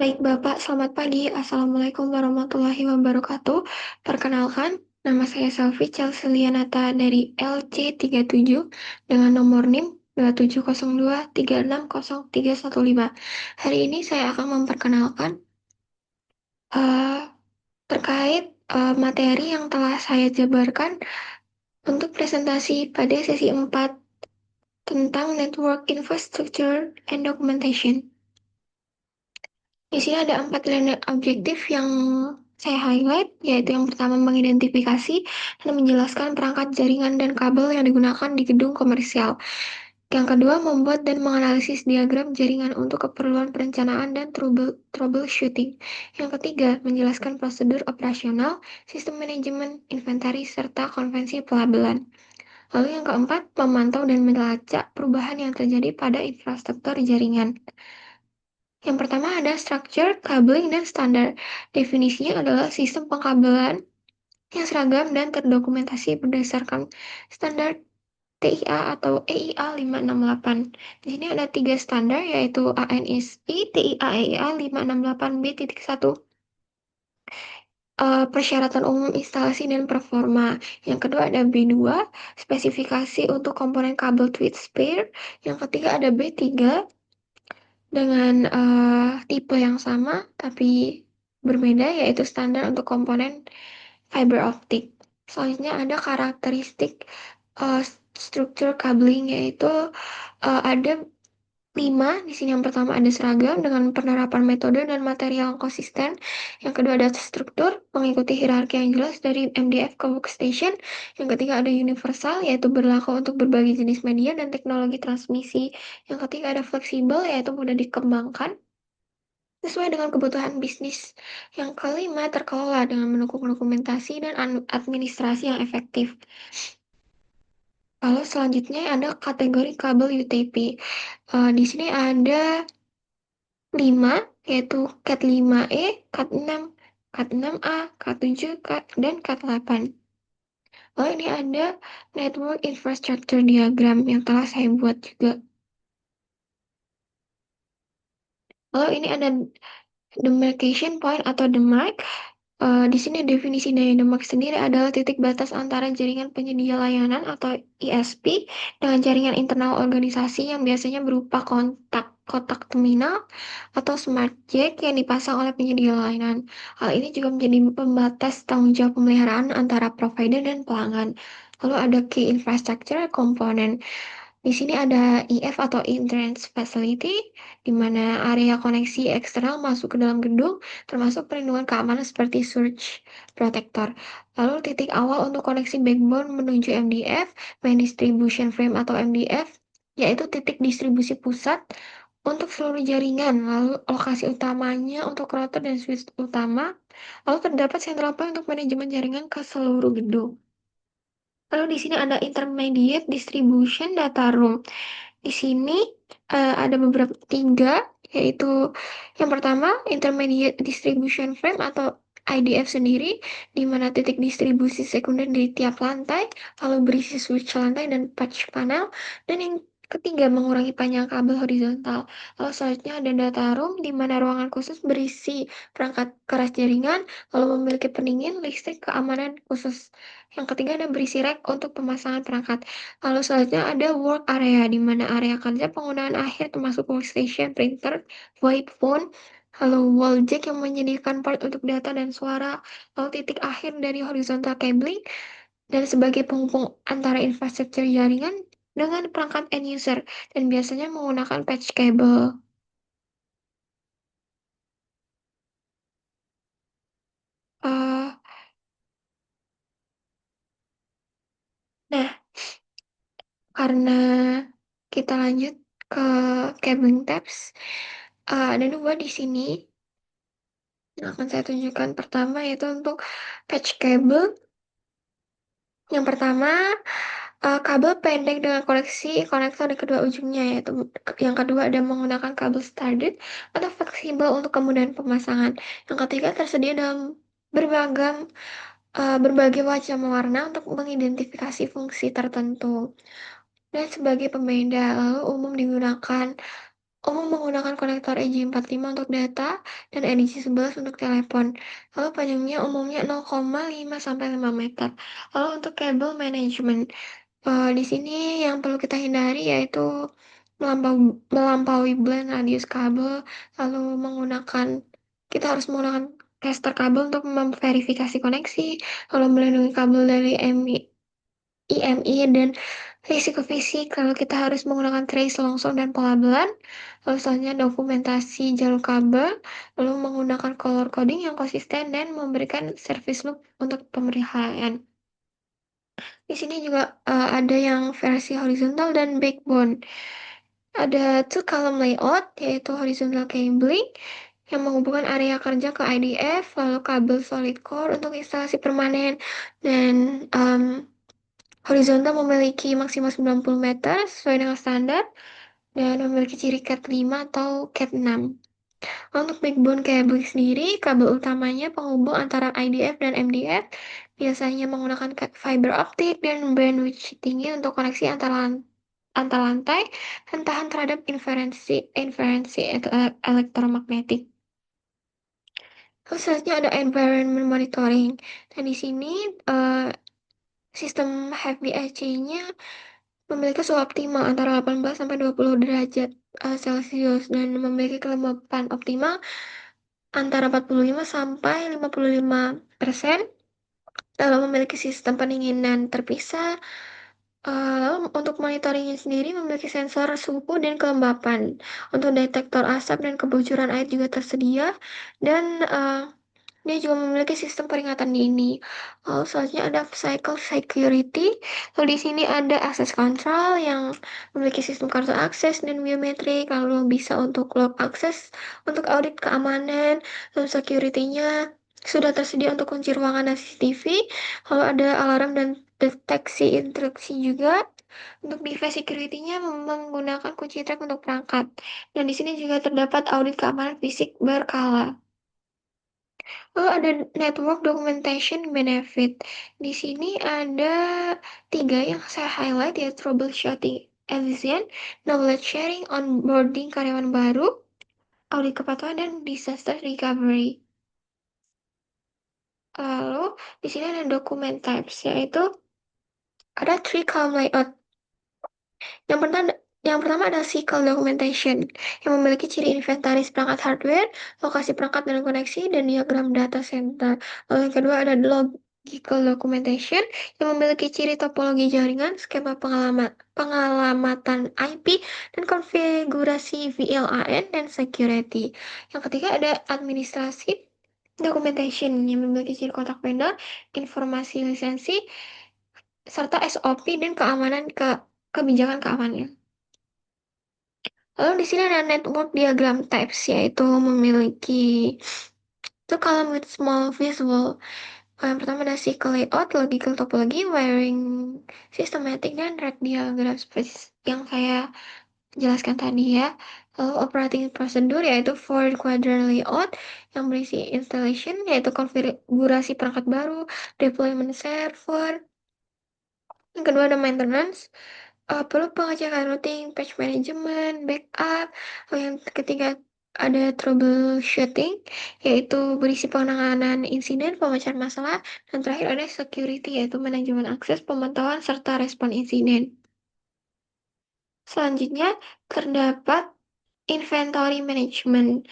Baik Bapak, selamat pagi. Assalamualaikum warahmatullahi wabarakatuh. Perkenalkan, nama saya Selvi Chelsea Lianata dari LC37 dengan nomor NIM 2702360315. Hari ini saya akan memperkenalkan eh, terkait materi yang telah saya jabarkan untuk presentasi pada sesi 4 tentang Network Infrastructure and Documentation. Di sini ada 4 nilai objektif yang saya highlight, yaitu yang pertama mengidentifikasi dan menjelaskan perangkat jaringan dan kabel yang digunakan di gedung komersial. Yang kedua, membuat dan menganalisis diagram jaringan untuk keperluan perencanaan dan troubleshooting. Yang ketiga, menjelaskan prosedur operasional, sistem manajemen, inventaris, serta konvensi pelabelan. Lalu yang keempat, memantau dan melacak perubahan yang terjadi pada infrastruktur jaringan. Yang pertama ada structure, cabling, dan standar. Definisinya adalah sistem pengkabelan yang seragam dan terdokumentasi berdasarkan standar TIA atau EIA 568. Di sini ada 3 standar yaitu ANSI, TIA EIA 568B.1. Persyaratan umum instalasi dan performa. Yang kedua ada B2, spesifikasi untuk komponen kabel tweed pair. Yang ketiga ada B3, dengan tipe yang sama tapi berbeda, yaitu standar untuk komponen fiber optic. Selanjutnya ada karakteristik uh, struktur cabling, yaitu ada 5. Di sini yang pertama ada seragam dengan penerapan metode dan material yang konsisten. Yang kedua ada struktur mengikuti hierarki yang jelas dari MDF ke workstation. Yang ketiga ada universal, yaitu berlaku untuk berbagai jenis media dan teknologi transmisi. Yang ketiga ada fleksibel, yaitu mudah dikembangkan sesuai dengan kebutuhan bisnis. Yang kelima, terkelola dengan mendukung dokumentasi dan administrasi yang efektif. Lalu selanjutnya ada kategori kabel UTP. Di sini ada 5, yaitu CAT 5E, CAT 6, CAT 6A, CAT 7, dan CAT 8. Lalu ini ada Network Infrastructure Diagram yang telah saya buat juga. Lalu ini ada demarcation point atau demarc. Di sini definisi dari demarc sendiri adalah titik batas antara jaringan penyedia layanan atau ISP dengan jaringan internal organisasi yang biasanya berupa kotak terminal atau smart jack yang dipasang oleh penyedia layanan. Hal ini juga menjadi pembatas tanggung jawab pemeliharaan antara provider dan pelanggan. Lalu ada key infrastructure component. Di sini ada IF atau entrance facility, di mana area koneksi eksternal masuk ke dalam gedung, termasuk perlindungan keamanan seperti surge protector. Lalu titik awal untuk koneksi backbone menuju MDF, main distribution frame atau MDF, yaitu titik distribusi pusat untuk seluruh jaringan. Lalu lokasi utamanya untuk router dan switch utama. Lalu terdapat central point untuk manajemen jaringan ke seluruh gedung. Lalu di sini ada intermediate distribution data room. Di sini ada beberapa 3, yaitu yang pertama intermediate distribution frame atau IDF sendiri, di mana titik distribusi sekunder di tiap lantai, lalu berisi switch lantai dan patch panel, dan yang ketiga mengurangi panjang kabel horizontal. Lalu selanjutnya ada data room, di mana ruangan khusus berisi perangkat keras jaringan, lalu memiliki pendingin, listrik, keamanan khusus. Yang ketiga ada berisi rack untuk pemasangan perangkat. Lalu selanjutnya ada work area, di mana area kerja penggunaan akhir termasuk workstation, printer, VoIP phone, lalu wall jack yang menyediakan port untuk data dan suara, lalu titik akhir dari horizontal cabling, dan sebagai penghubung antara infrastruktur jaringan dengan perangkat end user, dan biasanya menggunakan patch cable. Eh, nah, karena kita lanjut ke cabling tabs, ada 2 di sini yang akan saya tunjukkan. Pertama yaitu untuk patch cable. Yang pertama, kabel pendek dengan koneksi konektor di kedua ujungnya, yaitu yang kedua ada menggunakan kabel standard atau fleksibel untuk kemudahan pemasangan. Yang ketiga tersedia dalam berbagai macam warna untuk mengidentifikasi fungsi tertentu. Dan sebagai pembeda, lalu umum digunakan umum menggunakan konektor EJ45 untuk data dan EDC11 untuk telepon. Lalu panjangnya umumnya 0,5 sampai 5 meter. Lalu untuk kabel manajemen, di sini yang perlu kita hindari yaitu melampaui blend radius kabel, lalu kita harus menggunakan tester kabel untuk memverifikasi koneksi, lalu melindungi kabel dari IMI dan risiko fisik, lalu kita harus menggunakan trace longsor dan pelabelan, lalu selanjutnya dokumentasi jalur kabel, lalu menggunakan color coding yang konsisten dan memberikan service loop untuk pemeliharaan. Di sini juga ada yang versi horizontal dan backbone. Ada two column layout, yaitu horizontal cabling, yang menghubungkan area kerja ke IDF, lalu kabel solid core untuk instalasi permanen, dan horizontal memiliki maksimal 90 meter sesuai dengan standar, dan memiliki ciri Cat 5 atau Cat 6. Untuk backbone cabling sendiri, kabel utamanya penghubung antara IDF dan MDF, biasanya menggunakan fiber optik dan bandwidth tinggi untuk koneksi antar lantai dan tahan terhadap interferensi elektromagnetik. Terus selanjutnya ada environment monitoring. Dan di sini eh, sistem HVAC-nya memiliki suhu optimal antara 18 sampai 20 derajat Celcius dan memiliki kelembapan optimal antara 45 sampai 55%, lalu memiliki sistem pendinginan terpisah. Lalu untuk monitoringnya sendiri memiliki sensor suhu dan kelembapan. Untuk detektor asap dan kebocoran air juga tersedia, dan dia juga memiliki sistem peringatan dini. Lalu selanjutnya ada cycle security. Lalu di sini ada access control yang memiliki sistem kartu akses dan biometrik. Lalu bisa untuk log akses, untuk audit keamanan. Lalu security-nya sudah tersedia untuk kunci ruangan dan CCTV. Lalu ada alarm dan deteksi intrusi juga. Untuk device security-nya menggunakan kunci track untuk perangkat. Dan di sini juga terdapat audit keamanan fisik berkala. Lalu ada network documentation benefit. Di sini ada tiga yang saya highlight, yaitu troubleshooting efficient, knowledge sharing, onboarding karyawan baru, audit kepatuhan, dan disaster recovery. Lalu di sini ada document types, yaitu ada three column layout. Yang pertama, yang pertama ada cycle documentation yang memiliki ciri inventaris perangkat hardware, lokasi perangkat dan koneksi, dan diagram data center. Lalu yang kedua ada logical documentation yang memiliki ciri topologi jaringan, skema pengalamatan IP, dan konfigurasi VLAN dan security. Yang ketiga ada administrasi documentation yang memiliki ciri kontak vendor, informasi lisensi, serta SOP dan kebijakan keamanan. Lalu di sini ada network diagram types, yaitu memiliki two column with small visual. Yang pertama ada cycle layout, logical topology, wiring systematic, dan red diagram seperti yang saya jelaskan tadi ya. Lalu operating procedure yaitu four quadrant layout yang berisi installation, yaitu konfigurasi perangkat baru, deployment server. Yang kedua ada maintenance, perlu pengecekan routing, patch management, backup. Lalu yang ketiga ada troubleshooting, yaitu berisi penanganan insiden, pemecahan masalah, dan terakhir ada security, yaitu manajemen akses, pemantauan, serta respon insiden. Selanjutnya terdapat inventory management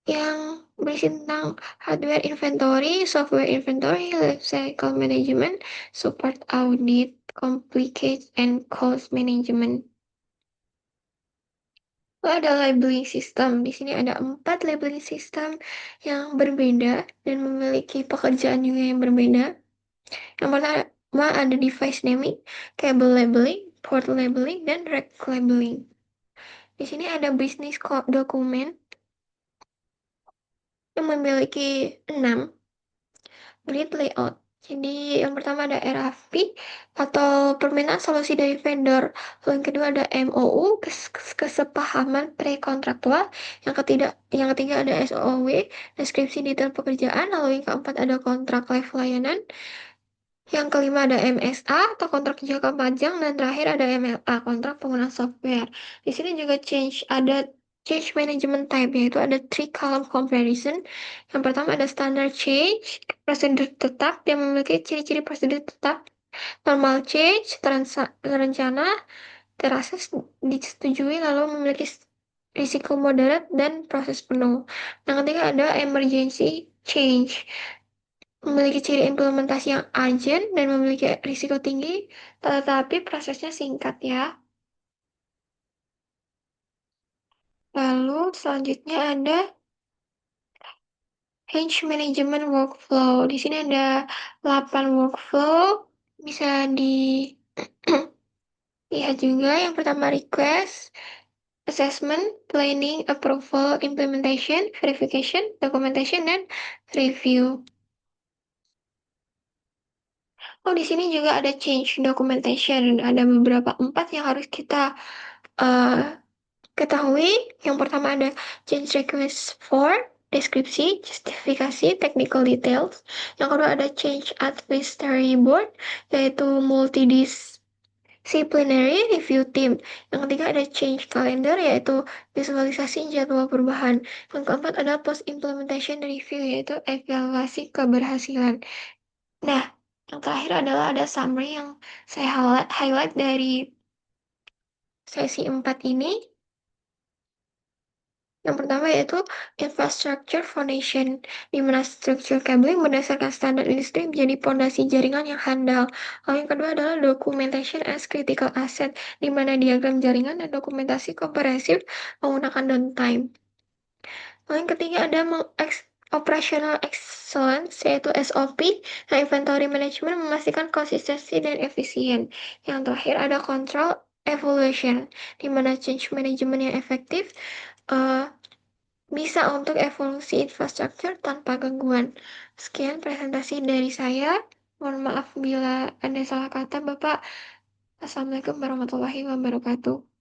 yang berisi tentang hardware inventory, software inventory, life cycle management, support audit, complicates, and cost management. Lalu ada labeling system. Di sini ada 4 labeling system yang berbeda dan memiliki pekerjaan juga yang berbeda. Yang pertama ada device naming, cable labeling, port labeling, dan rack labeling. Di sini ada business document yang memiliki 6 grid layout. Jadi yang pertama ada RFP atau permintaan solusi dari vendor. Lalu yang kedua ada MOU, kesepahaman pre-kontraktual. Yang ketiga ada SOW, deskripsi detail pekerjaan. Lalu yang keempat ada kontrak live layanan. Yang kelima ada MSA atau kontrak jangka panjang, dan terakhir ada MLA, kontrak penggunaan software. Di sini juga ada change management type, yaitu ada three column comparison. Yang pertama ada standard change, prosedur tetap yang memiliki ciri-ciri prosedur tetap, normal change, terencana, terasa disetujui lalu memiliki risiko moderat dan proses penuh. Yang ketiga ada emergency change, memiliki ciri implementasi yang urgent dan memiliki risiko tinggi, tetapi prosesnya singkat ya. Lalu selanjutnya ada change management workflow. Di sini ada 8 workflow, bisa dilihat juga. Yang pertama request, assessment, planning, approval, implementation, verification, documentation, dan review. Oh, di sini juga ada change documentation. Ada beberapa empat yang harus kita uh, ketahui. Yang pertama ada change request for, deskripsi, justifikasi, technical details. Yang kedua ada change advisory board, yaitu multidisciplinary review team. Yang ketiga ada change calendar, yaitu visualisasi jadwal perubahan. Yang keempat ada post implementation review, yaitu evaluasi keberhasilan. Nah, yang terakhir adalah ada summary yang saya highlight dari sesi 4 ini. Yang pertama yaitu infrastructure foundation, di mana struktur cabling berdasarkan standar industri menjadi pondasi jaringan yang handal. Lalu yang kedua adalah documentation as critical asset, di mana diagram jaringan dan dokumentasi komprehensif menggunakan downtime. Lalu yang ketiga ada operational excellence, yaitu SOP, nah inventory management memastikan konsistensi dan efisien. Yang terakhir ada control evaluation, di mana change management yang efektif eh, bisa untuk evolusi infrastruktur tanpa gangguan. Sekian presentasi dari saya. Mohon maaf bila ada salah kata, Bapak. Assalamualaikum warahmatullahi wabarakatuh.